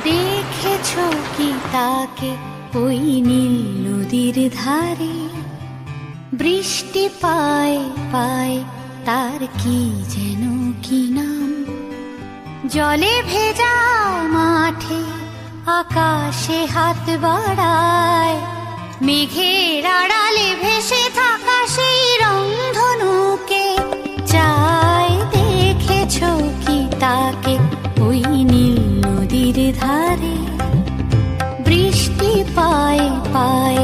দেখেছো কি তাকে ওই নীল নদীর ধারে? বৃষ্টি পায় পায় তার কি যেন কি নাম। জলে ভেজা মাঠে আকাশে হাত বাড়ায়, মেঘের আড়ালে ভেসে থাকা সেই রংধনুকে চায়। দেখেছো কি তাকে ওই নীল নদীর ধারে? বৃষ্টি পায় পায়